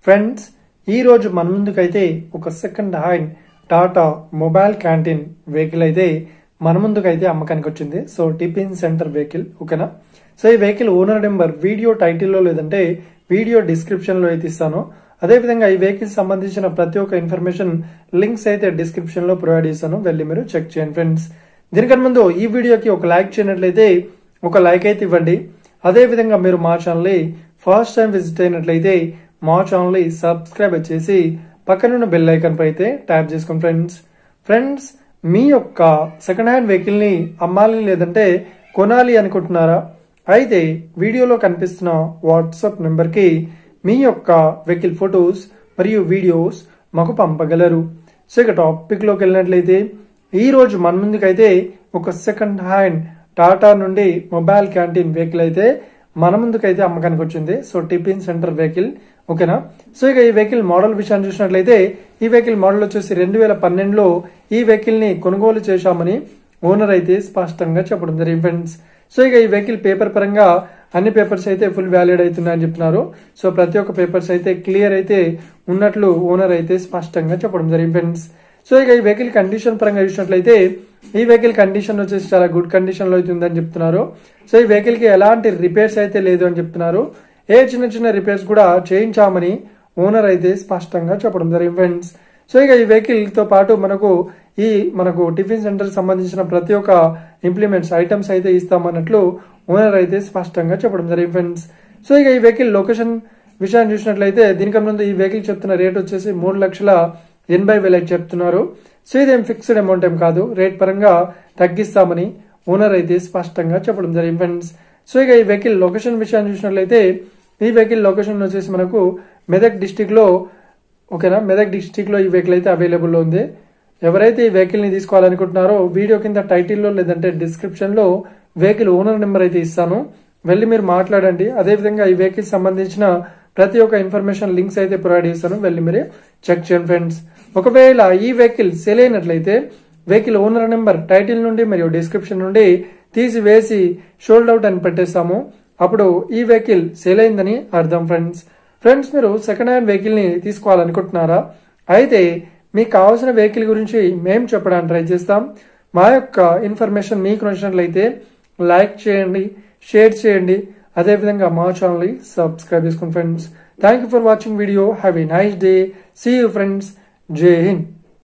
Friends ఈ రోజు మన ముందుకైతే ఒక second hand Tata mobile canteen vehicle అయితే మన ముందుకైతే అమ్మకానికి వచ్చింది. సో టిఫిన్ సెంటర్ వెహికల్ ఓకేనా. సో ఈ వెహికల్ ఓనర్ నెంబర్ వీడియో టైటిల్లో లేదంటే వీడియో డిస్క్రిప్షన్ లో అయితే ఇస్తాను. అదేవిధంగా ఈ వెహికల్ సంబంధించిన ప్రతి ఒక్క ఇన్ఫర్మేషన్ లింక్స్ అయితే డిస్క్రిప్షన్ లో ప్రొవైడ్ చేస్తాను, వెళ్ళి మీరు చెక్ చేయండి ఫ్రెండ్స్. దీనికన్నా ముందు ఈ వీడియోకి ఒక లైక్ చేయనట్లయితే ఒక లైక్ అయితే ఇవ్వండి. అదేవిధంగా మీరు మా ఛానల్ ని ఫస్ట్ టైం విజిట్ అయినట్లయితే మా ఛానల్ ని సబ్స్క్రైబ్ చేసి పక్కనున్న బెల్ ఐకాన్ పై అయితే ట్యాప్ చేసుకోండి ఫ్రెండ్స్. మీ యొక్క సెకండ్ హ్యాండ్ వెహికల్ ని అమ్మాలి లేదంటే కొనాలి అనుకుంటున్నారా? అయితే వీడియోలో కనిపిస్తున్న వాట్సాప్ నెంబర్ కి మీ యొక్క వెహికల్ ఫొటోస్ మరియు వీడియోస్ మాకు పంపగలరు. సో ఇక టాపిక్ లోకి వెళ్ళినట్లయితే ఈ రోజు మన ముందుకైతే ఒక సెకండ్ హ్యాండ్ టాటా నుండి మొబైల్ క్యాంటీన్ వెహికల్ అయితే మన ముందుకైతే అమ్మకానికి వచ్చింది. సో టిఫిన్ సెంటర్ వెహికల్ ఓకేనా. సో ఇక ఈ వెహికల్ మోడల్ విషయాన్ని చూసినట్లయితే ఈ వెహికల్ మోడల్ వచ్చేసి 2012లో ఈ వెహికల్ ని కొనుగోలు చేశామని ఓనర్ అయితే స్పష్టంగా చెప్పడం జరిగింది ఫ్రెండ్స్. సో ఇక ఈ వెహికల్ పేపర్ పరంగా అన్ని పేపర్స్ అయితే ఫుల్ వ్యాలిడ్ అవుతున్నాయని చెప్తున్నారు. సో ప్రతి ఒక్క పేపర్స్ అయితే క్లియర్ అయితే ఉన్నట్లు ఓనర్ అయితే స్పష్టంగా చెప్పడం జరిగింది ఫ్రెండ్స్. సో ఇక ఈ వెహికల్ కండిషన్ పరంగా చూసినట్లయితే ఈ వెహికల్ కండిషన్ వచ్చేసి చాలా గుడ్ కండిషన్ లో అయితే ఉందని చెప్తున్నారు. సో ఈ వెహికల్ కి ఎలాంటి రిపేర్స్ అయితే లేదు అని చెప్తున్నారు. ఏ చిన్న రిపేర్స్ కూడా చేయించామని ఓనర్ అయితే స్పష్టంగా చెప్పడం జరిగింది ఫ్రెండ్స్. సో ఇక ఈ వెహికల్ తో పాటు మనకు టిఫిన్ సెంటర్ సంబంధించిన ప్రతి ఒక్క ఇంప్లిమెంట్స్ ఐటమ్స్ అయితే ఇస్తామన్నట్లు ఓనర్ అయితే స్పష్టంగా చెప్పడం జరిగింది ఫ్రెండ్స్. సో ఇక ఈ వెహికల్ లొకేషన్ విషయాన్ని చూసినట్లయితే దీనికన్నా ముందు ఈ వెహికల్ చెప్తున్న రేట్ వచ్చేసి 3,80,000 చెప్తున్నారు. సో ఇదేం ఫిక్స్డ్ అమౌంట్ ఏం కాదు, రేట్ పరంగా తగ్గిస్తామని ఓనర్ అయితే స్పష్టంగా చెప్పడం జరిగింది ఫ్రెండ్స్. సో ఇక ఈ వెహికల్ లొకేషన్ విషయాన్ని చూసినట్లయితే ఈ వెహికల్ లొకేషన్ వచ్చేసి మనకు మెదక్ డిస్టిక్ లో ఓకేనా. మెదక్ డిస్టిక్ లో ఈ వెహికల్ అయితే అవైలబుల్ లో ఉంది. ఎవరైతే ఈ వెహికల్ ని తీసుకోవాలనుకుంటున్నారో వీడియో కింద టైటిల్లో లేదంటే డిస్క్రిప్షన్ లో వెహికల్ ఓనర్ నెంబర్ అయితే ఇస్తాను, వెళ్ళి మీరు మాట్లాడండి. అదేవిధంగా ఈ వెహికల్ సంబంధించిన ప్రతి ఒక్క ఇన్ఫర్మేషన్ లింక్స్ అయితే ప్రొవైడ్ చేస్తాను, వెళ్ళి మీరు చెక్ చేయండి ఫ్రెండ్స్. ఒకవేళ ఈ వెహికల్ సేల్ అయినట్లయితే వెహికల్ ఓనర్ నెంబర్ టైటిల్ నుండి మరియు డిస్క్రిప్షన్ నుండి తీసివేసి షోల్డ్ అవుట్ అని పెట్టేస్తాము, అప్పుడు ఈ వెహికల్ సేల్ అయిందని అర్థం ఫ్రెండ్స్. మీరు సెకండ్ హ్యాండ్ వెహికల్ ని తీసుకోవాలనుకుంటున్నారా? అయితే మీకు కావాల్సిన వెహికల్ గురించి మేము చెప్పడానికి ట్రై చేస్తాం. మా యొక్క ఇన్ఫర్మేషన్ మీకు నచ్చినట్లయితే లైక్ చేయండి, షేర్ చేయండి, అదేవిధంగా మా ఛానల్ ని సబ్స్క్రైబ్ చేసుకోండి friends. Thank you for watching video. Have a nice day. See you friends. జై హింద్.